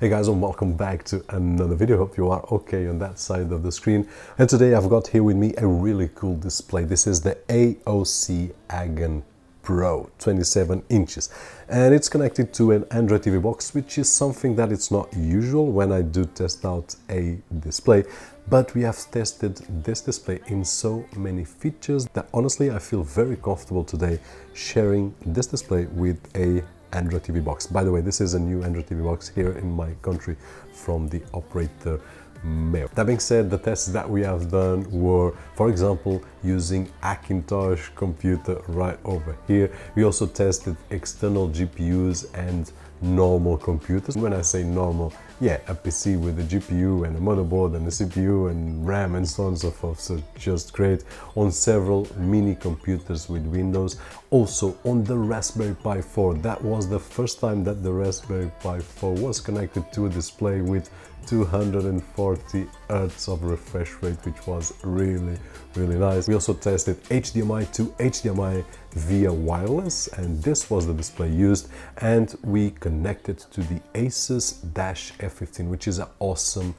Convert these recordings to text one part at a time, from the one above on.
Hey guys, and welcome back to another video. Hope you are okay on that side of the screen. And today I've got here with me a really cool display. This is the AOC AGON Pro 27 inches, and it's connected to an Android TV box, which is something that it's not usual when I do test out a display. But we have tested this display in so many features that honestly I feel very comfortable today sharing this display with a Android TV box. By the way, this is a new Android TV box here in my country from the operator Mail. That being said, the tests that we have done were, for example, using Macintosh computer right over here. We also tested external GPUs and normal computers. When I say normal, yeah, a PC with a GPU and a motherboard and a CPU and RAM and so on and so forth. So just great on several mini computers with Windows. Also on the Raspberry Pi 4. That was the first time that the Raspberry Pi 4 was connected to a display with 240 Hz of refresh rate, which was really nice. We also tested HDMI to HDMI via wireless, and this was the display used, and we connected to the Asus F15, which is an awesome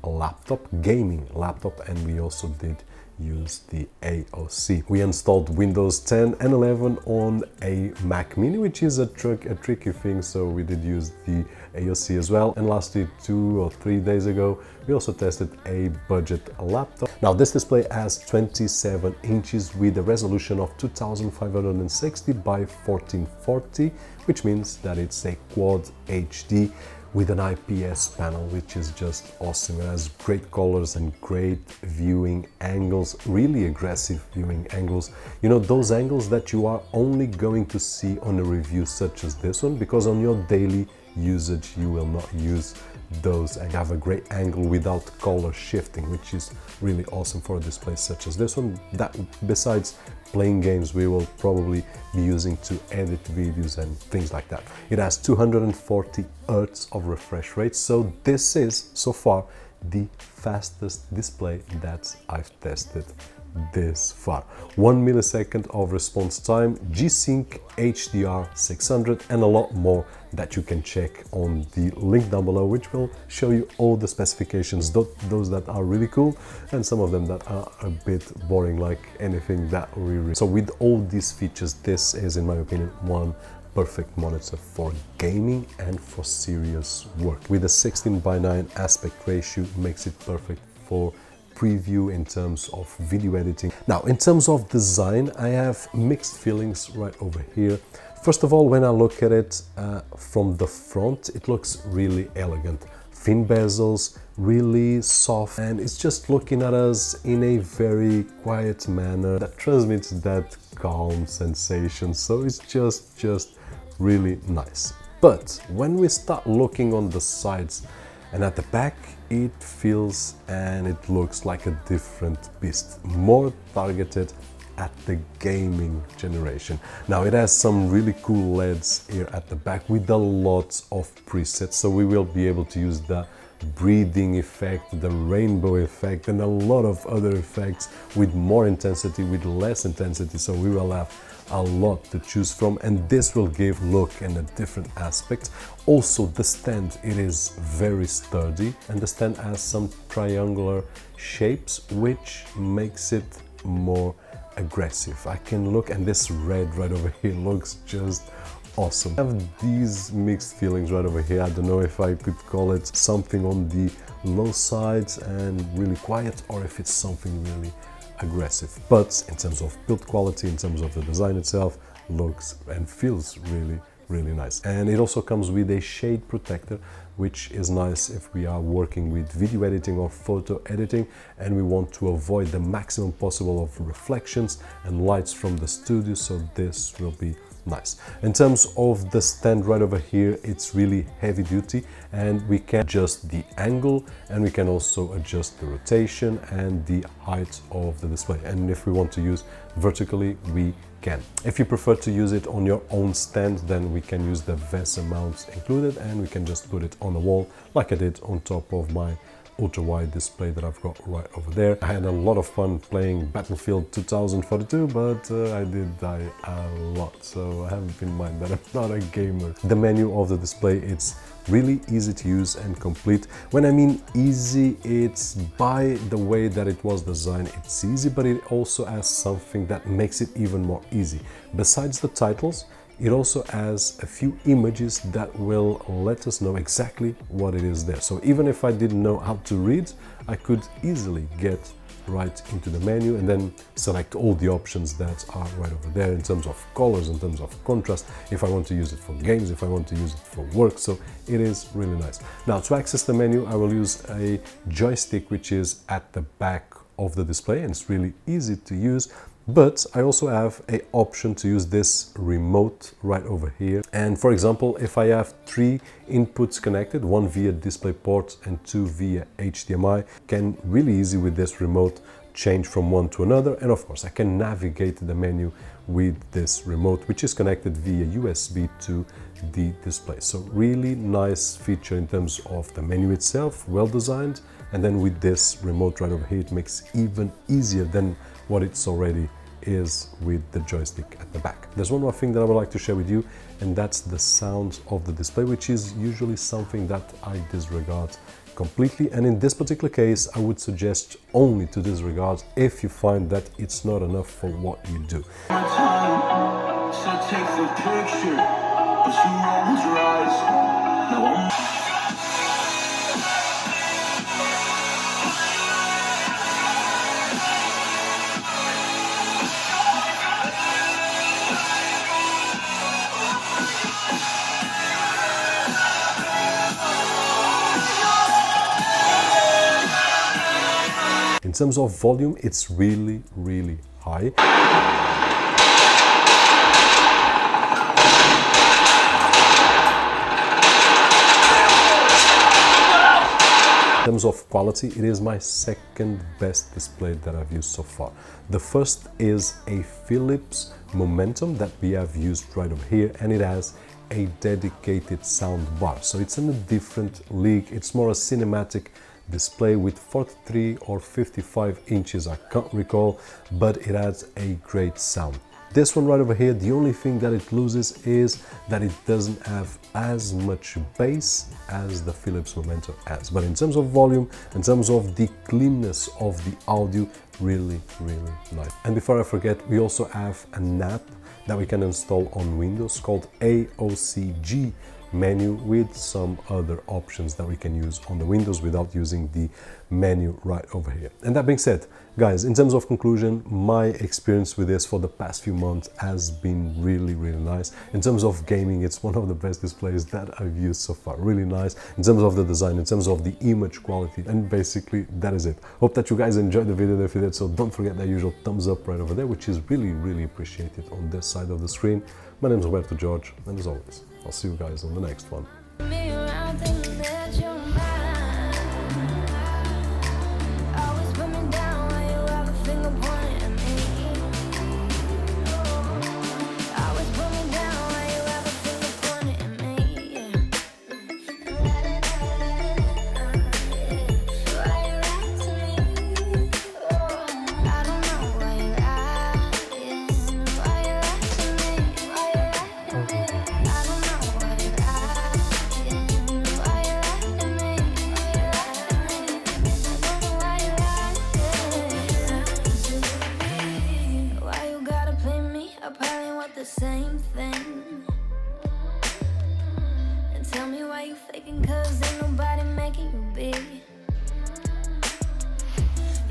laptop, gaming laptop, and we also did use the AOC. We installed Windows 10 and 11 on a Mac Mini, which is a tricky thing, so we did use the AOC as well. And lastly, 2 or 3 days ago, we also tested a budget laptop. Now this display has 27 inches with a resolution of 2560 by 1440, which means that it's a quad HD with an IPS panel, which is just awesome. It has great colors and great viewing angles, really aggressive viewing angles. You know, those angles that you are only going to see on a review such as this one, because on your daily usage you will not use those, and have a great angle without color shifting, which is really awesome for a display such as this one, that besides playing games we will probably be using to edit videos and things like that. It has 240 Hz of refresh rate, so this is so far the fastest display that I've tested this far. 1 millisecond of response time, G-Sync, HDR600, and a lot more that you can check on the link down below, which will show you all the specifications, those that are really cool and some of them that are a bit boring, like anything that we read. So with all these features, this is, in my opinion, one perfect monitor for gaming and for serious work. With a 16:9 aspect ratio, makes it perfect for preview in terms of video editing. Now, in terms of design, I have mixed feelings right over here. First of all, when I look at it from the front, it looks really elegant. Thin bezels, really soft, and it's just looking at us in a very quiet manner that transmits that calm sensation. So it's just really nice. But when we start looking on the sides and at the back, it feels and it looks like a different beast, more targeted at the gaming generation. Now it has some really cool LEDs here at the back with a lot of presets, so we will be able to use the breathing effect, the rainbow effect, and a lot of other effects with more intensity, with less intensity, so we will have a lot to choose from, and this will give look and a different aspect. Also the stand, it is very sturdy, and the stand has some triangular shapes which makes it more aggressive. I can look, and this red right over here looks just awesome. I have these mixed feelings right over here. I don't know if I could call it something on the low sides and really quiet, or if it's something really aggressive. But in terms of build quality, in terms of the design itself, looks and feels really nice. And it also comes with a shade protector, which is nice if we are working with video editing or photo editing and we want to avoid the maximum possible of reflections and lights from the studio, so this will be nice. In terms of the stand right over here, it's really heavy duty, and we can adjust the angle, and we can also adjust the rotation and the height of the display, and if we want to use vertically, we can. If you prefer to use it on your own stand, then we can use the VESA mounts included, and we can just put it on the wall like I did on top of my ultra-wide display that I've got right over there. I had a lot of fun playing Battlefield 2042, but I did die a lot, so I have in mind that I'm not a gamer. The menu of the display, it's really easy to use and complete. When I mean easy, it's by the way that it was designed, it's easy, but it also has something that makes it even more easy. Besides the titles, it also has a few images that will let us know exactly what it is there. So even if I didn't know how to read, I could easily get right into the menu and then select all the options that are right over there in terms of colors, in terms of contrast, if I want to use it for games, if I want to use it for work. So it is really nice. Now, to access the menu, I will use a joystick which is at the back of the display, and it's really easy to use. But I also have an option to use this remote right over here. And for example, if I have 3 inputs connected, 1 via DisplayPort and 2 via HDMI, can really easy with this remote change from one to another. And of course, I can navigate the menu with this remote, which is connected via USB to the display. So really nice feature in terms of the menu itself, well designed. And then with this remote right over here, it makes even easier than what it's already is with the joystick at the back. There's one more thing that I would like to share with you, and that's the sound of the display, which is usually something that I disregard completely. And in this particular case, I would suggest only to disregard if you find that it's not enough for what you do. In terms of volume, it's really, really high. In terms of quality, it is my second best display that I've used so far. The first is a Philips Momentum that we have used right over here, and it has a dedicated sound bar. So it's in a different league. It's more a cinematic display with 43 or 55 inches, I can't recall, but it has a great sound. This one right over here, the only thing that it loses is that it doesn't have as much bass as the Philips Momentum has. But in terms of volume, in terms of the cleanness of the audio, really, really nice. And before I forget, we also have an app that we can install on Windows called AOC menu with some other options that we can use on the Windows without using the menu right over here. And that being said, guys, in terms of conclusion, my experience with this for the past few months has been really, really nice. In terms of gaming, it's one of the best displays that I've used so far. Really nice in terms of the design, in terms of the image quality, and basically that is it. Hope that you guys enjoyed the video. If you did so, don't forget that usual thumbs up right over there, which is really, really appreciated on this side of the screen. My name is Roberto, and as always, I'll see you guys on the next one.